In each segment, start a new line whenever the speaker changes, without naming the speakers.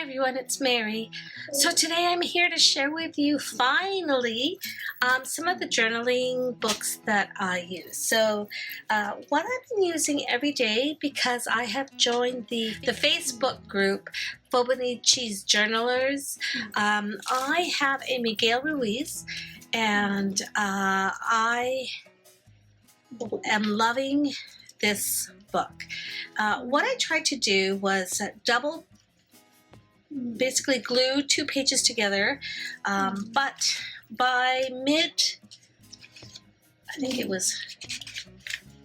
everyone, it's Mary. So today I'm here to share with you finally some of the journaling books that I use. So what I've been using every day, because I have joined the Facebook group Fauxbonichi's Journalers. I have a Miguel Ruiz, and I am loving this book. What I tried to do was basically glue 2 pages together, but by I think it was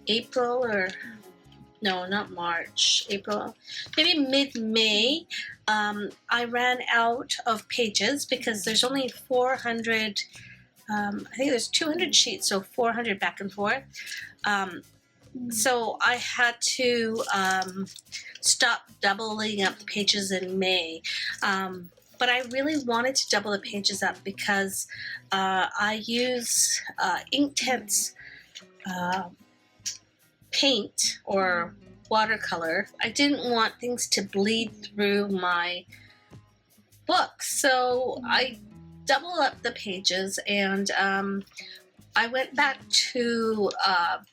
April, or no, not March, April, maybe mid-May, I ran out of pages because there's only 400, I think there's 200 sheets, so 400 back and forth. So I had to stop doubling up the pages in May. But I really wanted to double the pages up because I use Inktense paint or watercolor. I didn't want things to bleed through my book, so I doubled up the pages, and I went back to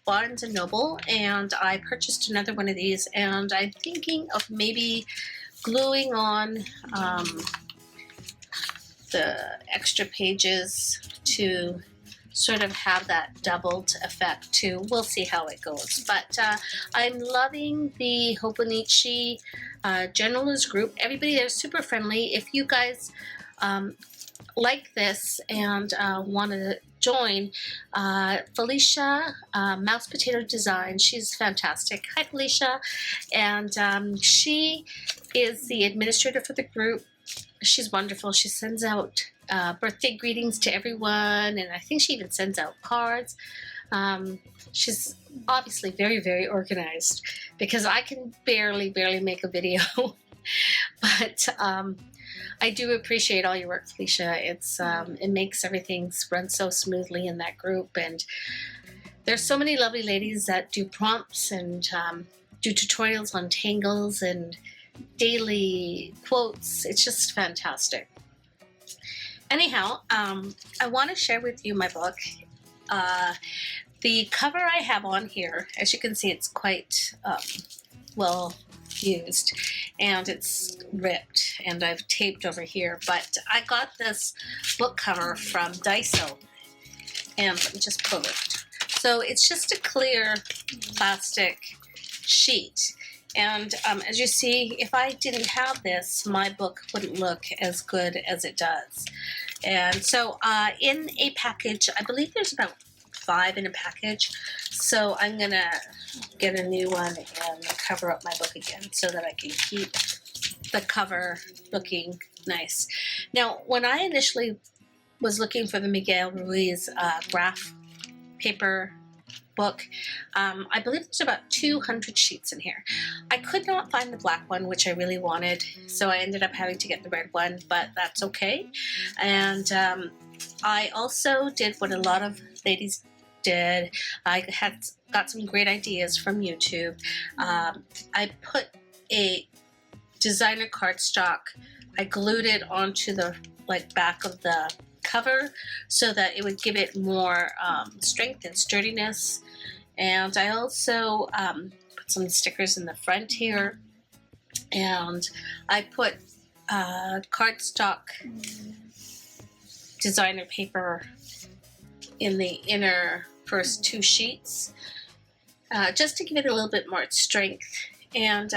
Barnes & Noble and I purchased another one of these, and I'm thinking of maybe gluing on the extra pages to sort of have that doubled effect too. We'll see how it goes. But I'm loving the Fauxbonichi Journalers group. Everybody there is super friendly. If you guys like this and want to join, Felicia, Mouse Potato Design, she's fantastic. Hi Felicia. And she is the administrator for the group. She's wonderful. She sends out birthday greetings to everyone, and I think she even sends out cards. She's obviously very, very organized, because I can barely make a video. But I do appreciate all your work, Felicia. It makes everything run so smoothly in that group, and there's so many lovely ladies that do prompts and do tutorials on tangles and daily quotes. It's just fantastic. Anyhow, I want to share with you my book. The cover I have on here, as you can see, it's quite well used, and it's ripped, and I've taped over here. But I got this book cover from Daiso, and let me just pull it. So it's just a clear plastic sheet. And as you see, if I didn't have this, my book wouldn't look as good as it does. And so in a package, I believe there's about 5 in a package. So I'm going to get a new one and cover up my book again so that I can keep the cover looking nice. Now, when I initially was looking for the Miguel Ruiz graph paper book, I believe there's about 200 sheets in here. I could not find the black one, which I really wanted, so I ended up having to get the red one, but that's okay. And I also did what a lot of ladies did. I got some great ideas from YouTube. I put a designer cardstock, I glued it onto the back of the cover so that it would give it more strength and sturdiness. And I also put some stickers in the front here, and I put cardstock designer paper in the inner first 2 sheets, just to give it a little bit more strength. And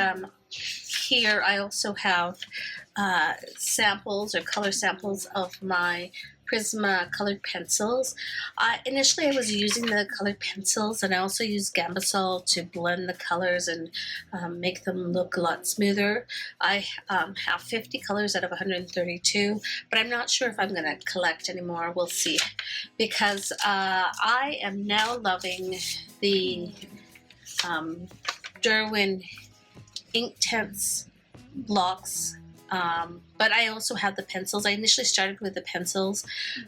here I also have samples or color samples of my Prisma colored pencils. Initially I was using the colored pencils, and I also used Gambasol to blend the colors and make them look a lot smoother. I have 50 colors out of 132, but I'm not sure if I'm going to collect anymore. We'll see, because I am now loving the Derwin Inktense blocks. But I also have the pencils. I initially started with the pencils,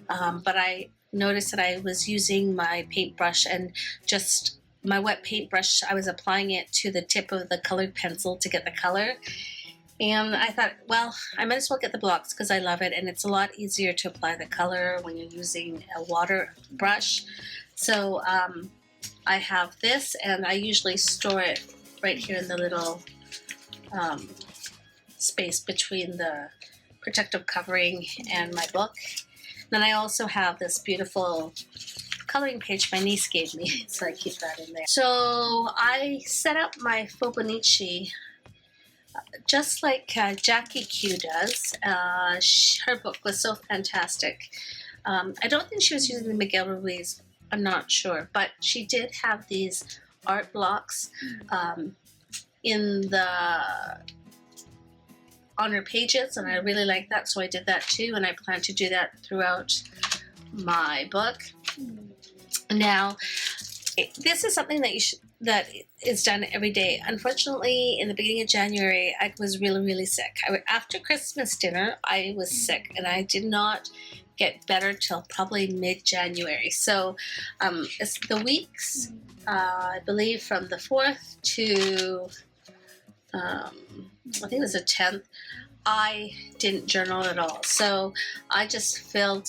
but I noticed that I was using my paintbrush, and just my wet paintbrush, I was applying it to the tip of the colored pencil to get the color. And I thought, well, I might as well get the blocks because I love it, and it's a lot easier to apply the color when you're using a water brush. So I have this, and I usually store it right here in the little space between the protective covering and my book. Then I also have this beautiful coloring page my niece gave me, so I keep that in there. So I set up my Fauxbonichi just like Jackie Q does. Her book was so fantastic. I don't think she was using the Miguel Ruiz, I'm not sure, but she did have these art blocks in the on her pages, and I really like that, so I did that too, and I plan to do that throughout my book. Now, this is something that is done every day. Unfortunately, in the beginning of January, I was really sick. After Christmas dinner, I was sick, and I did not get better till probably mid-January. So it's the weeks, I believe, from the 4th to I think it was the 10th, I didn't journal at all. So I just filled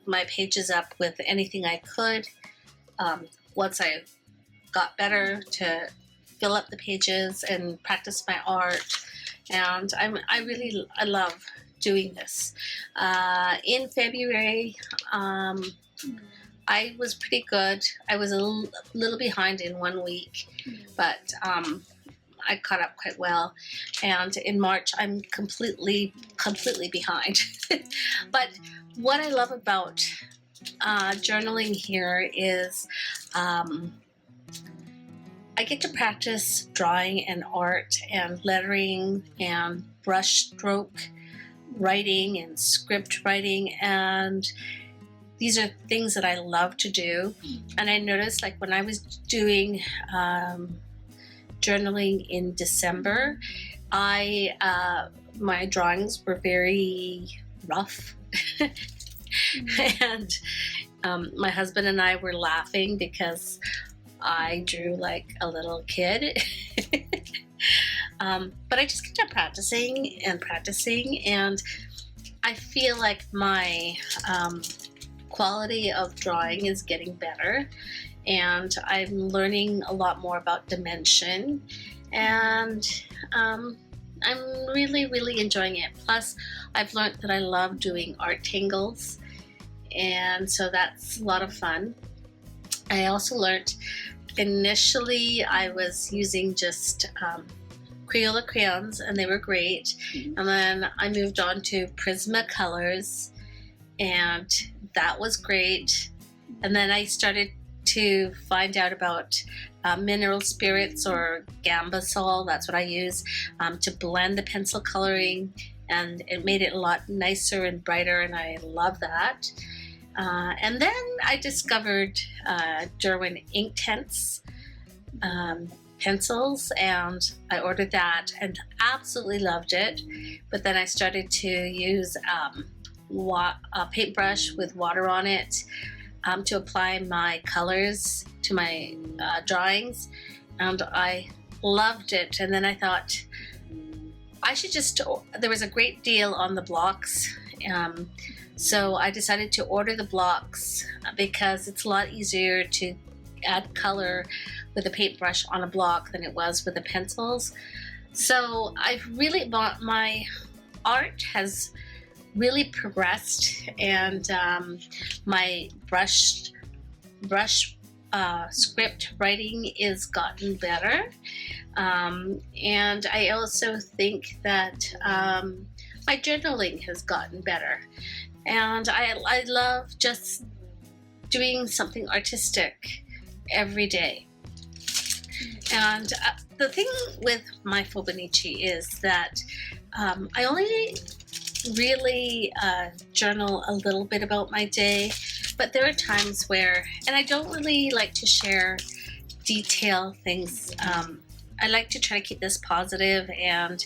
my pages up with anything I could. Once I got better, to fill up the pages and practice my art, and I love doing this. In February, I was pretty good. I was a little behind in 1 week, but I caught up quite well. And in March, I'm completely behind. But what I love about journaling here is I get to practice drawing and art and lettering and brush stroke writing and script writing, and these are things that I love to do. And I noticed, like, when I was doing journaling in December, my drawings were very rough. And my husband and I were laughing because I drew like a little kid. But I just kept practicing, and I feel like my quality of drawing is getting better, and I'm learning a lot more about dimension, and I'm really enjoying it. Plus, I've learned that I love doing art tangles, and so that's a lot of fun. I also learned, initially I was using just Crayola crayons, and they were great. And then I moved on to Prismacolors, and that was great. And then I started to find out about mineral spirits, or Gambasol, that's what I use, to blend the pencil coloring, and it made it a lot nicer and brighter, and I love that. And then I discovered Derwent Inktense pencils, and I ordered that and absolutely loved it. But then I started to use a paintbrush with water on it to apply my colors to my drawings, and I loved it. And then I thought I should there was a great deal on the blocks, so I decided to order the blocks because it's a lot easier to add color with a paintbrush on a block than it was with the pencils. So I've really my art has really progressed, and my brush script writing is gotten better, and I also think that my journaling has gotten better, and I love just doing something artistic every day. And the thing with my Fauxbonichi is that I only really journal a little bit about my day, but there are times where, and I don't really like to share detailed things. I like to try to keep this positive, and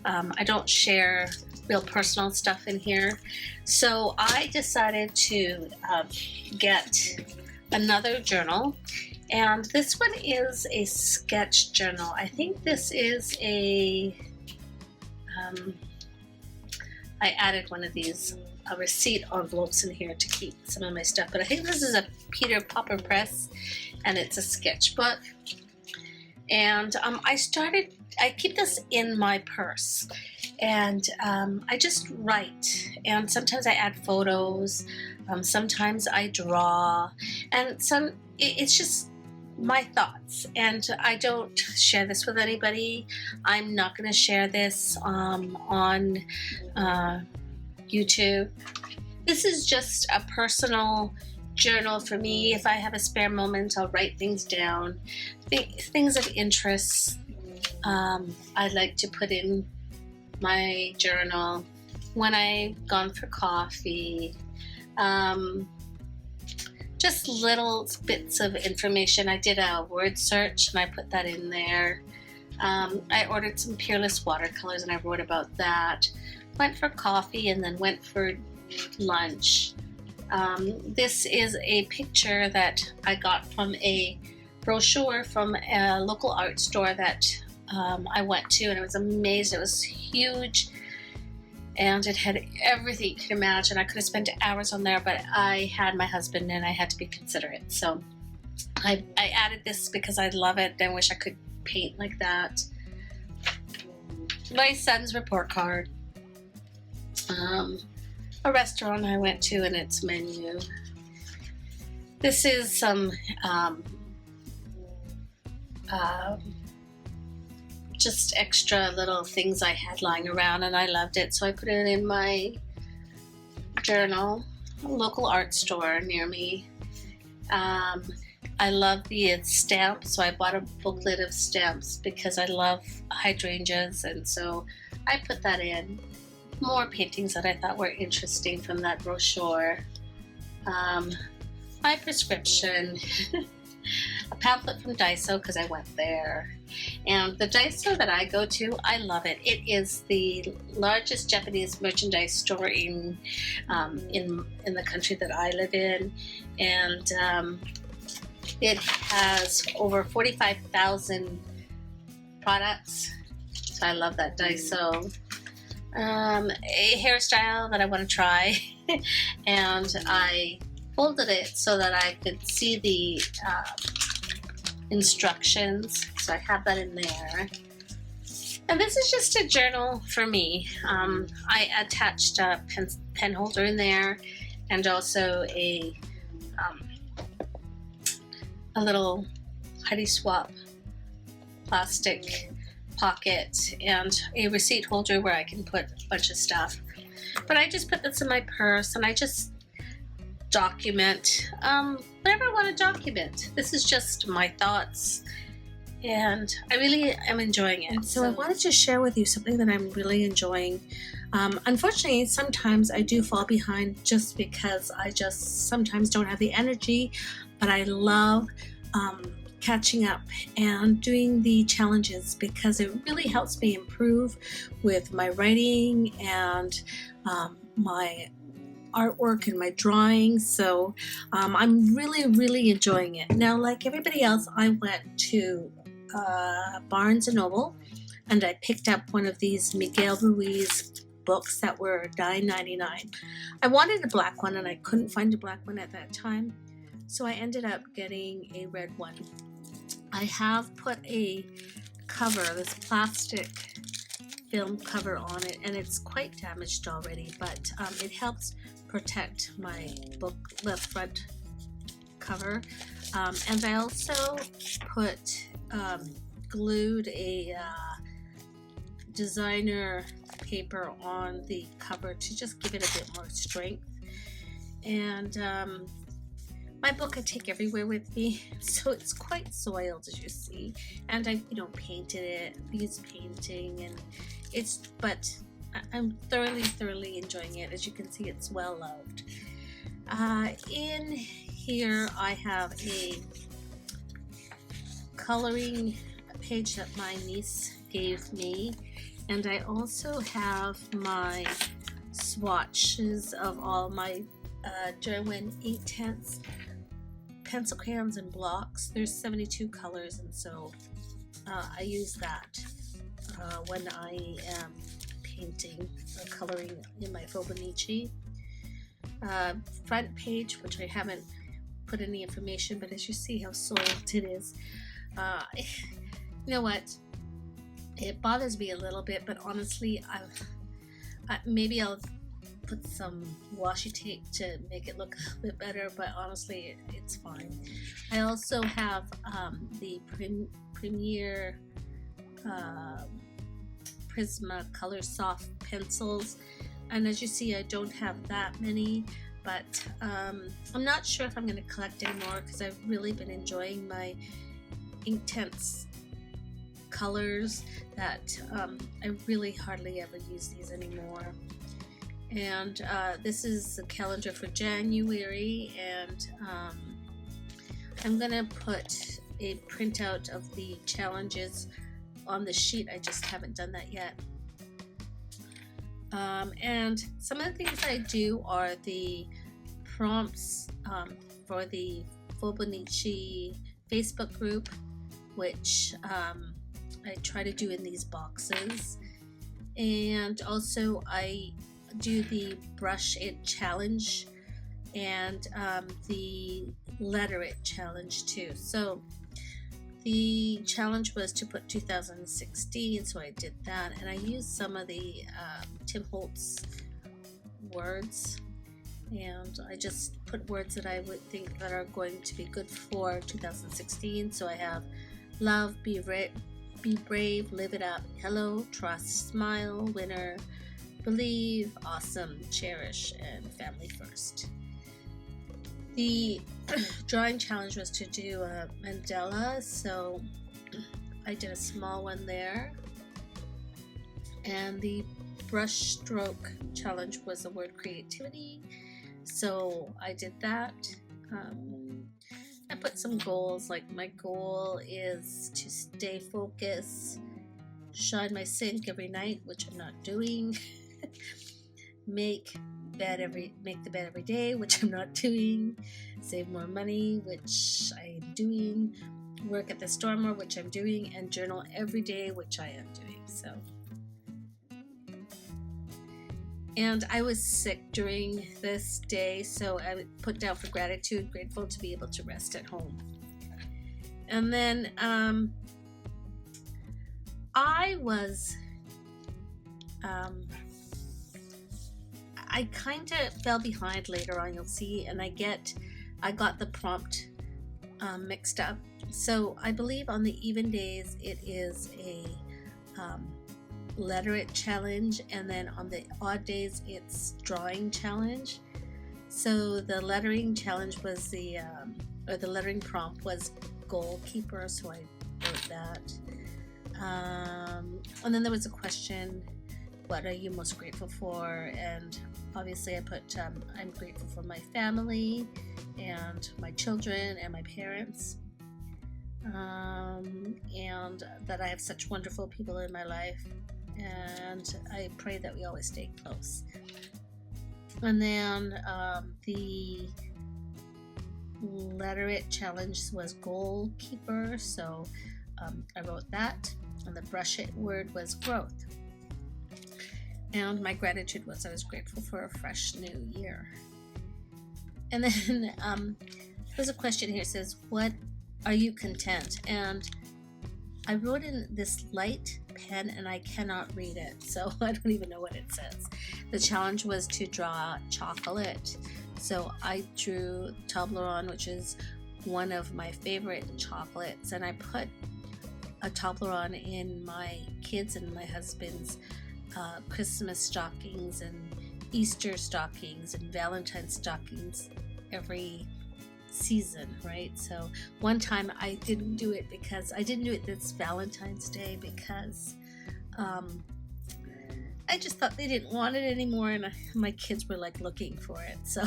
I don't share real personal stuff in here. So I decided to get another journal, and this one is a sketch journal. I think this is a I added one of these receipt envelopes in here to keep some of my stuff. But I think this is a Peter Popper press, and it's a sketchbook. And I keep this in my purse, and I just write. And sometimes I add photos, sometimes I draw, and it's just my thoughts. And I don't share this with anybody. I'm not going to share this on YouTube. This is just a personal journal for me. If I have a spare moment, I'll write things down, things of interest. I'd like to put in my journal when I've gone for coffee. Just little bits of information. I did a word search and I put that in there. I ordered some Peerless watercolors and I wrote about that. Went for coffee and then went for lunch. This is a picture that I got from a brochure from a local art store that I went to, and I was amazed. It was huge and it had everything you could imagine. I could have spent hours on there, but I had my husband and I had to be considerate. So I added this because I love it. I wish I could paint like that. My son's report card. A restaurant I went to and its menu. This is some just extra little things I had lying around and I loved it, so I put it in my journal. A local art store near me. I love the stamps, so I bought a booklet of stamps because I love hydrangeas, and so I put that in. More paintings that I thought were interesting from that brochure. My prescription, a pamphlet from Daiso because I went there. And the Daiso that I go to, I love it. It is the largest Japanese merchandise store in the country that I live in, and it has over 45,000 products. So I love that Daiso. A hairstyle that I want to try, and I folded it so that I could see the instructions, so I have that in there. And this is just a journal for me. I attached a pen holder in there, and also a little Heidi Swap plastic pocket and a receipt holder where I can put a bunch of stuff. But I just put this in my purse and I just document whatever I want to document. This is just my thoughts and I really am enjoying it. So I wanted to share with you something that I'm really enjoying. Unfortunately, sometimes I do fall behind just because I just sometimes don't have the energy, but I love catching up and doing the challenges because it really helps me improve with my writing and my artwork and my drawing. So I'm really enjoying it. Now, like everybody else, I went to Barnes & Noble and I picked up one of these Miguel Ruiz books that were $9.99. I wanted a black one and I couldn't find a black one at that time, so I ended up getting a red one. I have put a cover, this plastic film cover on it, and it's quite damaged already, but it helps protect my book, the front cover. And I also glued a designer paper on the cover to just give it a bit more strength. And my book I take everywhere with me, so it's quite soiled, as you see, and I painted it, used painting, and but I'm thoroughly enjoying it. As you can see, it's well loved. In here I have a coloring page that my niece gave me, and I also have my swatches of all my Derwent Inktense pencil crayons and blocks. There's 72 colors, and so I use that when I am painting or coloring in my Fauxbonichi. Front page, which I haven't put any information, but as you see how soiled it is, you know what? It bothers me a little bit, but honestly, maybe I'll put some washi tape to make it look a bit better, but honestly, it's fine. I also have the Premier Prisma Color Soft pencils, and as you see, I don't have that many, but I'm not sure if I'm going to collect anymore because I've really been enjoying my Inktense colors that I really hardly ever use these anymore. And this is the calendar for January, and I'm gonna put a printout of the challenges on the sheet. I just haven't done that yet. And some of the things I do are the prompts for the Fauxbonichi Facebook group, which I try to do in these boxes. And also I do the brush it challenge and the letter it challenge too. So the challenge was to put 2016, so I did that, and I used some of the Tim Holtz words, and I just put words that I would think that are going to be good for 2016. So I have love, be brave, live it up, hello, trust, smile, winner, believe, awesome, cherish, and family first. The drawing challenge was to do a mandala, so I did a small one there. And the brush stroke challenge was the word creativity, so I did that. I put some goals, like my goal is to stay focused, shine my sink every night, which I'm not doing, make the bed every day, which I'm not doing, save more money, which I am doing, work at the store more, which I'm doing, and journal every day, which I am doing. So, and I was sick during this day, so I would put down for gratitude, grateful to be able to rest at home. And then I kind of fell behind later on, you'll see, and I got the prompt mixed up. So I believe on the even days it is a letter it challenge, and then on the odd days it's drawing challenge. So the lettering challenge was the lettering prompt was goalkeeper, so I wrote that. And then there was a question, what are you most grateful for? And obviously I put I'm grateful for my family and my children and my parents, and that I have such wonderful people in my life, and I pray that we always stay close. And then the letter it challenge was goalkeeper, so I wrote that, and the brush it word was growth. And my gratitude was I was grateful for a fresh new year. And then there's a question here, it says, what are you content? And I wrote in this light pen and I cannot read it, so I don't even know what it says. The challenge was to draw chocolate, so I drew Toblerone, which is one of my favorite chocolates, and I put a Toblerone in my kids and my husband's Christmas stockings and Easter stockings and Valentine's stockings every season, right? So one time I didn't do it this Valentine's Day because I just thought they didn't want it anymore, and my kids were like looking for it. So,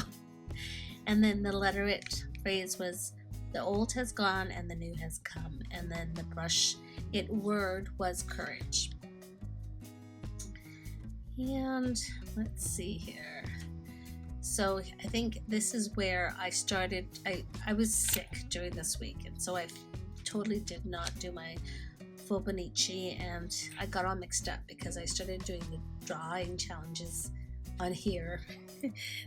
and then the letter it phrase was the old has gone and the new has come, and then the brush it word was courage. And let's see here. So I think this is where I started. I was sick during this week, and so I totally did not do my Fauxbonichi, and I got all mixed up because I started doing the drawing challenges on here.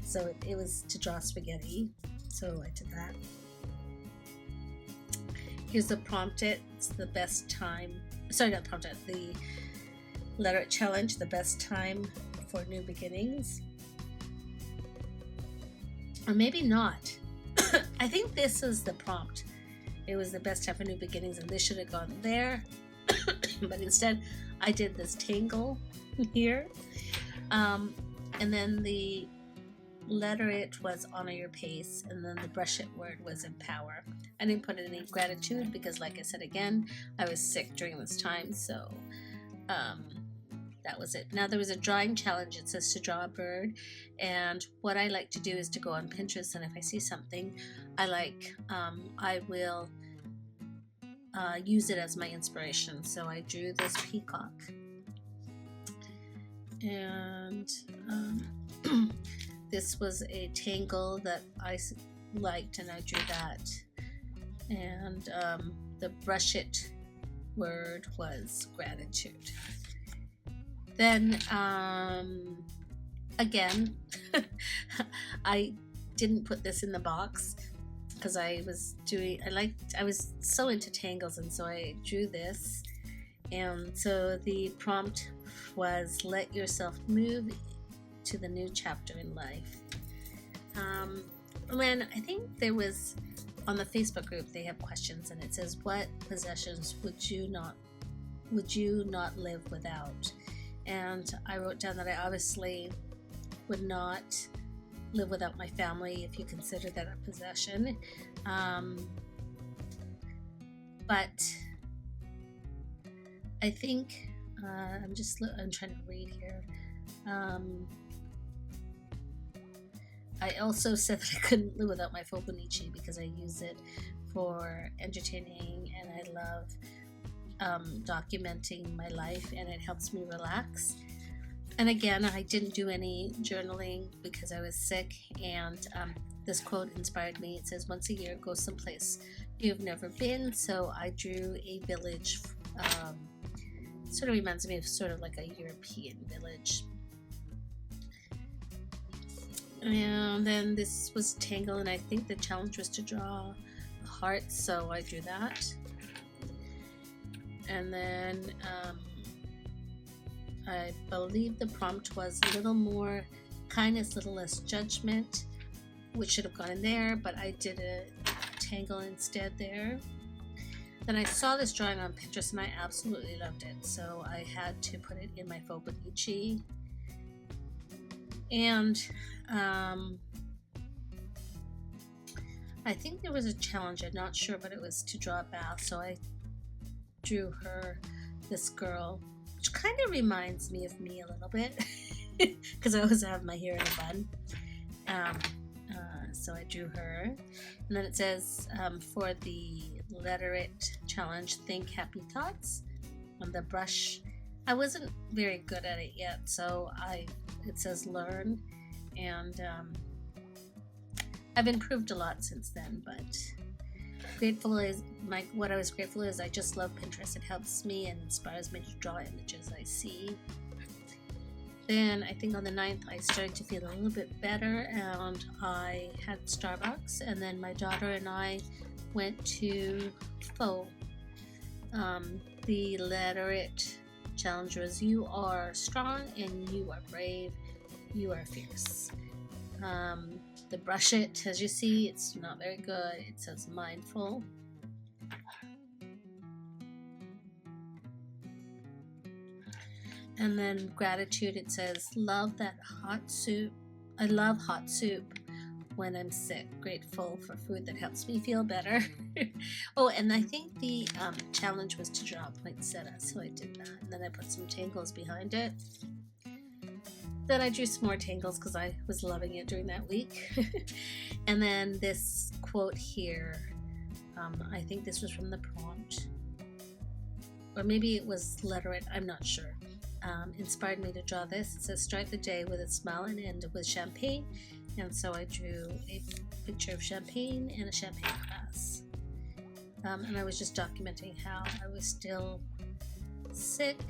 So it was to draw spaghetti, so I did that. Here's the prompt it. It's the best time. Sorry, not prompt it. The letter it challenge. The best time for new beginnings. Or maybe not. I think this was the prompt. It was the best time for new beginnings, and this should have gone there. But instead, I did this tangle here. And then the letter it was honor your pace, and then the brush it word was empower. I didn't put any gratitude because, like I said again, I was sick during this time, so that was it. Now there was a drawing challenge. It says to draw a bird, and what I like to do is to go on Pinterest, and if I see something I like, I will use it as my inspiration. So I drew this peacock, and this was a tangle that I liked, and I drew that. And the brush it word was gratitude. Then again, I didn't put this in the box because I was so into tangles, and so I drew this. And so the prompt was let yourself move to the new chapter in life. When I think there was on the Facebook group, they have questions, and it says, what possessions would you not live without? And I wrote down that I obviously would not live without my family, if you consider that a possession. But I think I'm trying to read here. I also said that I couldn't live without my Fauxbonichi because I use it for entertaining, and I love documenting my life, and it helps me relax. And again, I didn't do any journaling because I was sick, and this quote inspired me. It says, once a year, go someplace you've never been. So I drew a village. Sort of reminds me of sort of like a European village. And then this was tangle, and I think the challenge was to draw a heart, so I drew that. And then I believe the prompt was a little more kindness, little less judgment, which should have gone in there, but I did a tangle instead there. Then I saw this drawing on Pinterest, and I absolutely loved it, so I had to put it in my Fauxbonichi. And I think there was a challenge, I'm not sure, but it was to draw a bath, so I drew her, this girl, which kind of reminds me of me a little bit because I always have my hair in a bun. So I drew her, and then it says for the letter it challenge, think happy thoughts. On the brush, I wasn't very good at it yet, so it says learn, and I've improved a lot since then. But what I was grateful is I just love Pinterest. It helps me and inspires me to draw images I see. Then I think on the 9th I started to feel a little bit better, and I had Starbucks, and then my daughter and I went to Faux. The letter it challenge was, you are strong and you are brave, you are fierce. The brush it, as you see, it's not very good. It says mindful. And then gratitude, it says, love that hot soup. I love hot soup when I'm sick. Grateful for food that helps me feel better. Oh, and I think the challenge was to draw a poinsettia, so I did that. And then I put some tangles behind it. Then I drew some more tangles because I was loving it during that week. And then this quote here, I think this was from the prompt, or maybe it was letter it, I'm not sure. Inspired me to draw this. It says, start the day with a smile and end with champagne. And so I drew a picture of champagne and a champagne glass. And I was just documenting how I was still sick,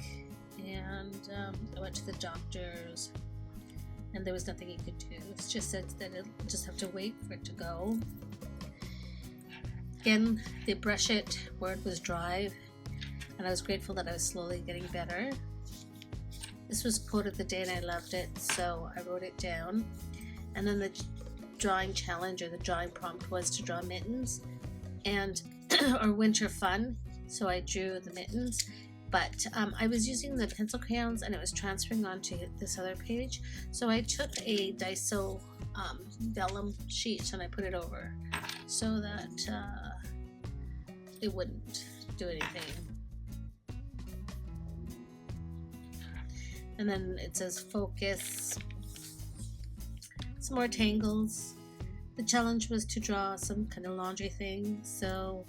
and I went to the doctor's, and there was nothing he could do. It just said that it'll just have to wait for it to go. Again, the brush it word was dry, and I was grateful that I was slowly getting better. This was quote of the day and I loved it, so I wrote it down. And then the drawing challenge or the drawing prompt was to draw mittens and or winter fun. So I drew the mittens, but I was using the pencil crayons and it was transferring onto this other page. So I took a Daiso vellum sheet and I put it over so that it wouldn't do anything. And then it says focus, some more tangles. The challenge was to draw some kind of laundry thing, so,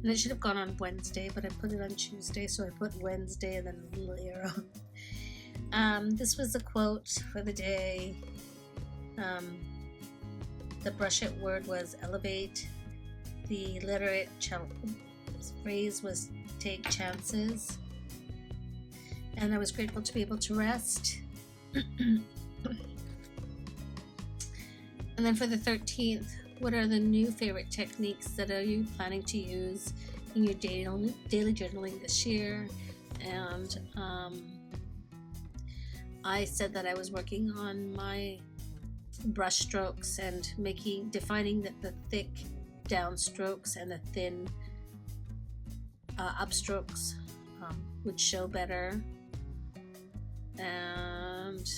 and it should have gone on Wednesday, but I put it on Tuesday, so I put Wednesday and then a little arrow. This was the quote for the day. The brush it word was elevate. The literate phrase was take chances. And I was grateful to be able to rest. And then for the 13th, what are the new favorite techniques that are you planning to use in your daily journaling this year? And I said that I was working on my brush strokes and defining the thick down strokes and the thin upstrokes would show better. And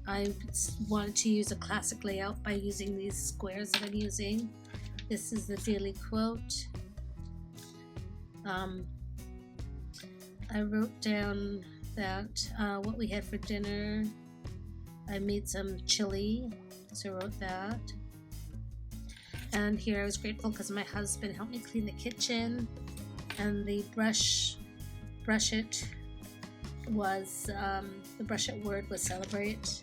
I wanted to use a classic layout by using these squares that I'm using. This is the daily quote. I wrote down that what we had for dinner. I made some chili, so I wrote that. And here I was grateful because my husband helped me clean the kitchen. And the brush it was the brush it word was celebrate.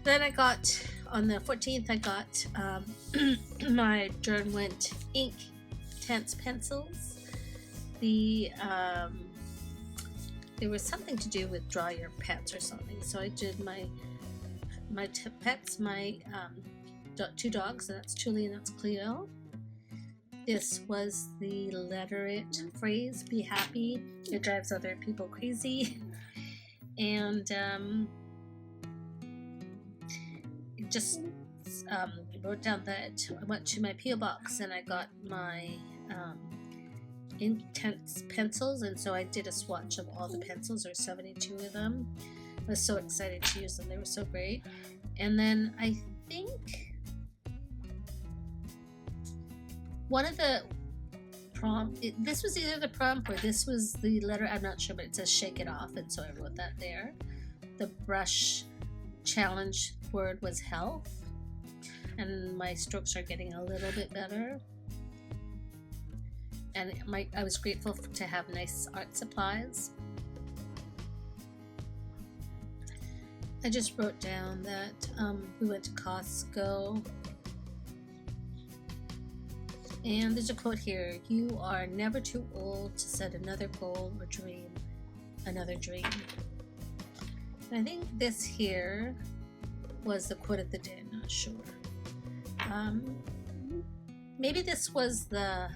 Then I got on the 14th I got my Derwent ink tense pencils. There was something to do with draw your pets or something, so I did my pets, my two dogs, and that's Julie and that's Cleo. This was the letter it phrase, be happy, it drives other people crazy. And it just wrote down that I went to my P.O. box and I got my intense pencils, and so I did a swatch of all the pencils. There's 72 of them. I was so excited to use them, they were so great. And then I think one of the this was either the prompt or this was the letter, I'm not sure, but it says shake it off, and so I wrote that there. The brush challenge word was health, and my strokes are getting a little bit better. And I was grateful to have nice art supplies. I just wrote down that we went to Costco. And there's a quote here, you are never too old to set another goal or dream another dream. And I think this here was the quote of the day, I'm not sure. Maybe this was the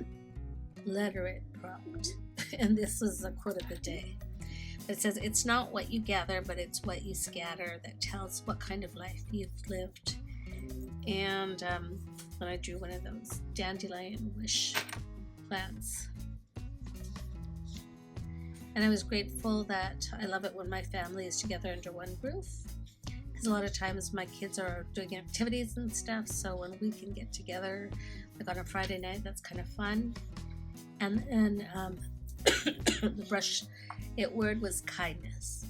letter it prompt, and this was the quote of the day. It says, it's not what you gather, but it's what you scatter that tells what kind of life you've lived. And when I drew one of those dandelion wish plants. And I was grateful that I love it when my family is together under one roof, because a lot of times my kids are doing activities and stuff, so when we can get together, like on a Friday night, that's kind of fun. And the brush it word was kindness.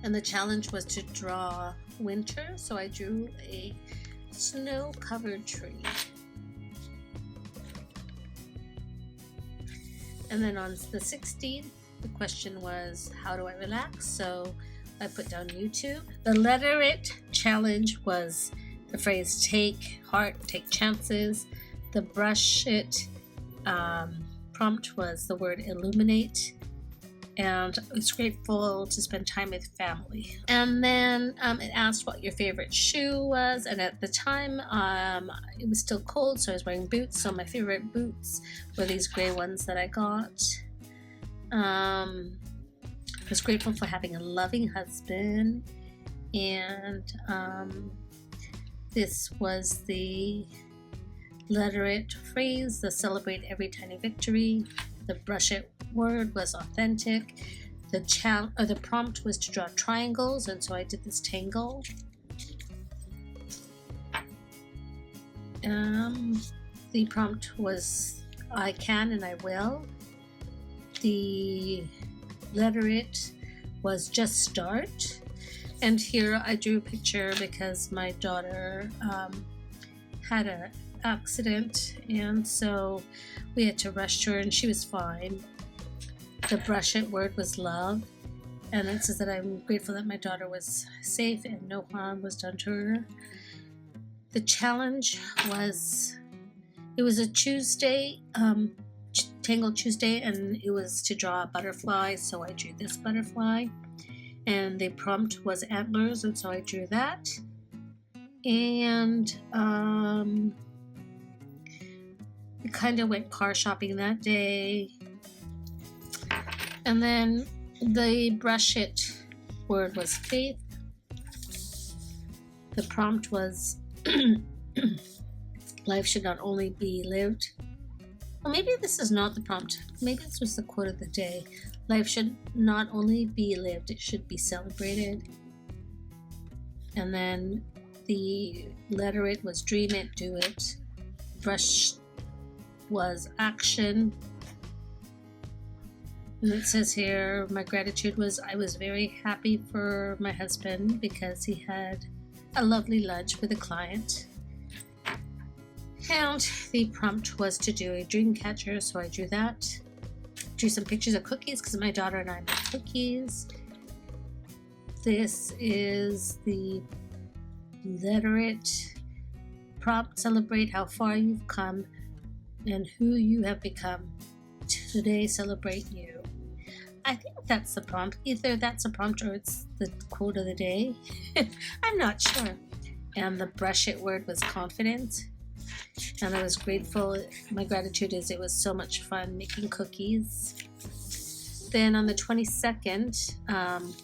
And the challenge was to draw winter, so I drew a snow-covered tree. And then on the 16th, the question was, how do I relax? So I put down YouTube. The letter it challenge was the phrase take heart, take chances. The brush it prompt was the word illuminate, and I was grateful to spend time with family. And then it asked what your favorite shoe was, and at the time it was still cold, so I was wearing boots. So my favorite boots were these gray ones that I got. I was grateful for having a loving husband, and this was the letterate phrase, the celebrate every tiny victory. The brush it word was authentic. The prompt was to draw triangles, and so I did this tangle. The prompt was I can and I will. The letterate was just start. And here I drew a picture because my daughter had an accident, and so we had to rush her, and she was fine. The brush it word was love, and it says that I'm grateful that my daughter was safe and no harm was done to her. The challenge was, it was a Tuesday, Tangle Tuesday, and it was to draw a butterfly, so I drew this butterfly. And the prompt was antlers, and so I drew that. And we kind of went car shopping that day. And then the brush it word was faith. The prompt was life should not only be lived. Well, maybe this is not the prompt. Maybe this was the quote of the day. Life should not only be lived, it should be celebrated. And then the letter it was dream it, do it. Brush was action. And it says here, my gratitude was I was very happy for my husband because he had a lovely lunch with a client. And the prompt was to do a dream catcher, so I drew that. Drew some pictures of cookies because my daughter and I make cookies. This is the literate prompt, celebrate how far you've come and who you have become. Today, celebrate you. I think that's the prompt. Either that's a prompt or it's the quote of the day. I'm not sure. And the brush it word was confidence. And I was grateful. My gratitude is it was so much fun making cookies. Then on the 22nd,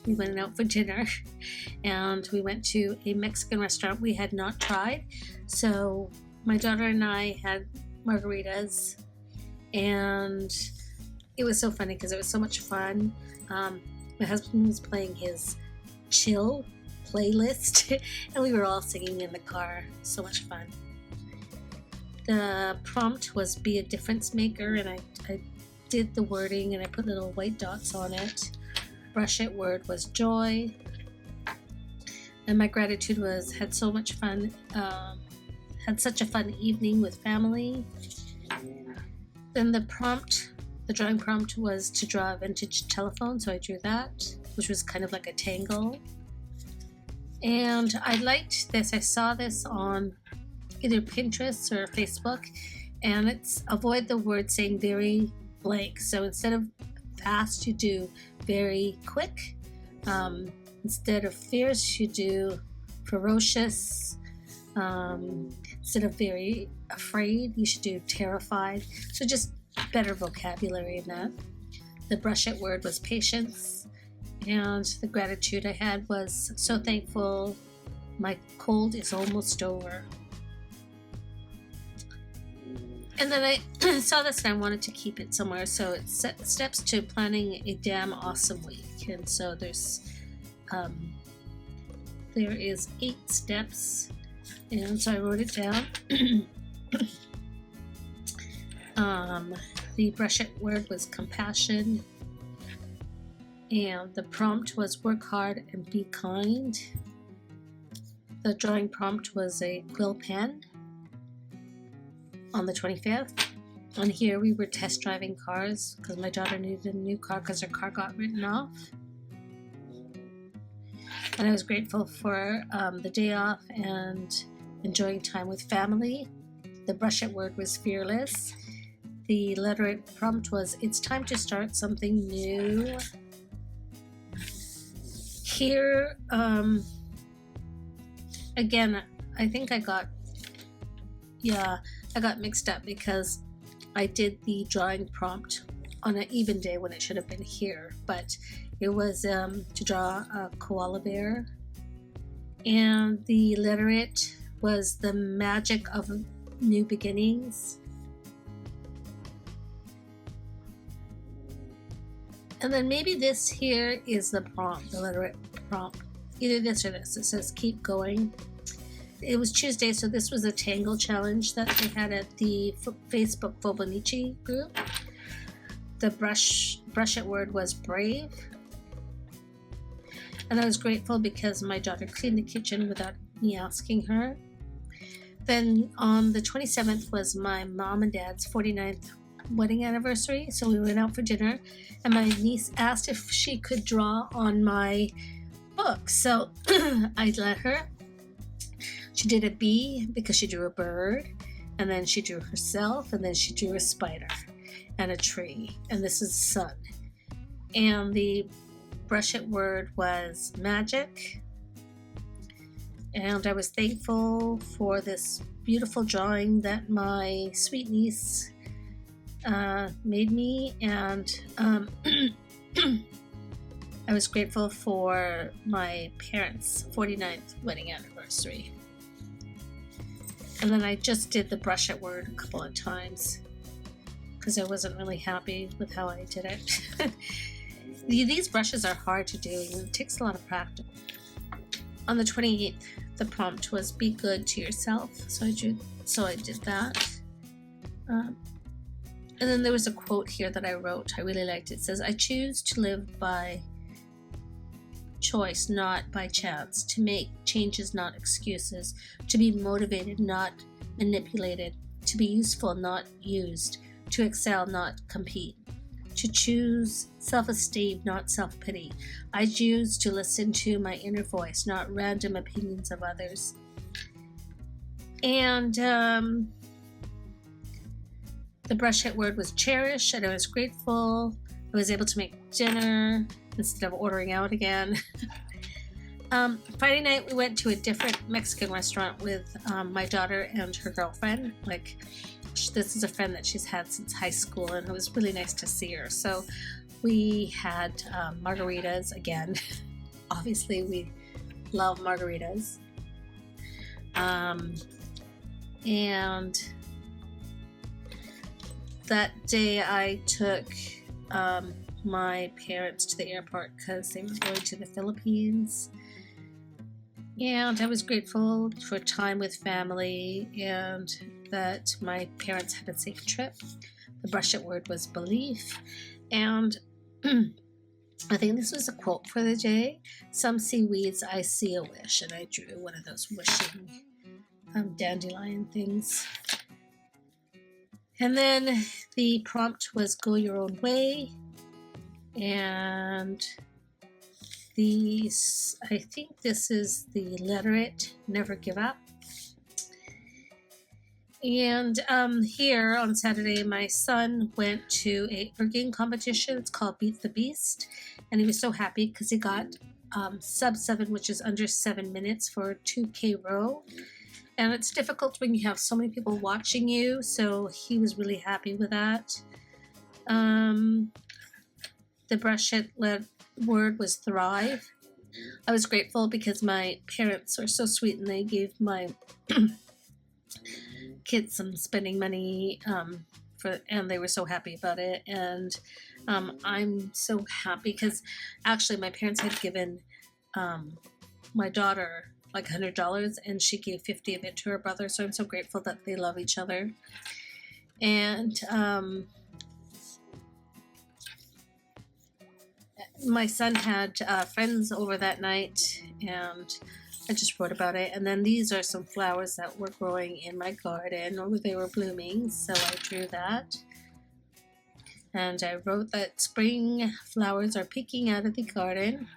we went out for dinner, and we went to a Mexican restaurant we had not tried. So my daughter and I had margaritas, and it was so funny because it was so much fun. My husband was playing his chill playlist, and we were all singing in the car. So much fun. The prompt was be a difference maker, and I did the wording and I put little white dots on it. Brush it word was joy. And my gratitude was had so much fun, had such a fun evening with family. Then the drawing prompt was to draw a vintage telephone, so I drew that, which was kind of like a tangle. And I liked this. I saw this on either Pinterest or Facebook, and it's avoid the word saying very blank. So instead of fast, you do very quick. Instead of fierce, you do ferocious. Instead of very afraid, you should do terrified. So just better vocabulary in that. The brush it word was patience, and the gratitude I had was so thankful my cold is almost over. And then I saw this and I wanted to keep it somewhere, so it's steps to planning a damn awesome week. And so there is 8 steps, and so I wrote it down. The brush it word was compassion, and the prompt was work hard and be kind. The drawing prompt was a quill pen. On the 25th, and here we were test driving cars because my daughter needed a new car because her car got written off. And I was grateful for the day off and enjoying time with family. The brush it word was fearless. the literate prompt was, it's time to start something new. Here, again, I think I got mixed up because I did the drawing prompt on an even day when it should have been here, but it was to draw a koala bear, and the literate was the magic of new beginnings. And then maybe this here is the prompt, the literate prompt. Either this or this. It says keep going. It was Tuesday, so this was a tangle challenge that they had at the Facebook Fauxbonichi group. The brush it word was brave. And I was grateful because my daughter cleaned the kitchen without me asking her. Then on the 27th was my mom and dad's 49th wedding anniversary, so we went out for dinner, and my niece asked if she could draw on my book, so I let her. She did a bee because she drew a bird, and then she drew herself, and then she drew a spider and a tree, and this is the sun. And the brush it word was magic, and I was thankful for this beautiful drawing that my sweet niece made me, and I was grateful for my parents' 49th wedding anniversary. And then I just did the brush it word a couple of times because I wasn't really happy with how I did it. These brushes are hard to do and it takes a lot of practice. On the 28th, the prompt was be good to yourself, so I did that. And then there was a quote here that I wrote. I really liked it. It says, I choose to live by choice, not by chance, to make changes, not excuses, to be motivated, not manipulated, to be useful, not used, to excel, not compete, to choose self-esteem, not self-pity. I choose to listen to my inner voice, not random opinions of others. And the brush hit word was cherish, and I was grateful. I was able to make dinner instead of ordering out again. Friday night we went to a different Mexican restaurant with my daughter and her girlfriend. This is a friend that she's had since high school, and it was really nice to see her. So we had margaritas again. Obviously we love margaritas. And that day I took my parents to the airport because they were going to the Philippines, and I was grateful for time with family and that my parents had a safe trip. The brush it word was belief, and I think this was a quote for the day. Some see weeds, I see a wish, and I drew one of those wishing dandelion things. And then the prompt was go your own way, and I think this is the literate, never give up. And here on Saturday, my son went to a erging competition. It's called Beat the Beast, and he was so happy because he got sub 7, which is under 7 minutes for a 2K row. And it's difficult when you have so many people watching you, so he was really happy with that. The brush it word was thrive. I was grateful because my parents are so sweet and they gave my kids some spending money and they were so happy about it. And I'm so happy because actually my parents had given my daughter like $100 and she gave 50 of it to her brother, so I'm so grateful that they love each other. And my son had friends over that night, and I just wrote about it. And then these are some flowers that were growing in my garden, or they were blooming, so I drew that. And I wrote that spring flowers are peeking out of the garden.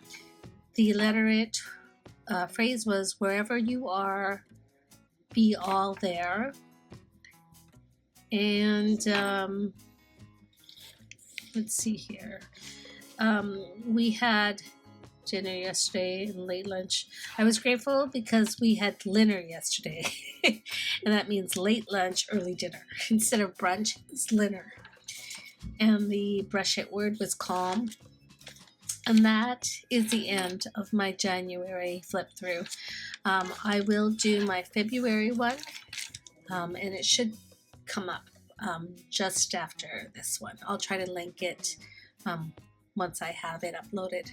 The literate phrase was wherever you are, be all there. And let's see here. We had dinner yesterday and late lunch. I was grateful because we had dinner yesterday. And that means late lunch, early dinner. Instead of brunch, it's dinner. And the brush it word was calm. And that is the end of my January flip through. I will do my February one, and it should come up just after this one. I'll try to link it once I have it uploaded.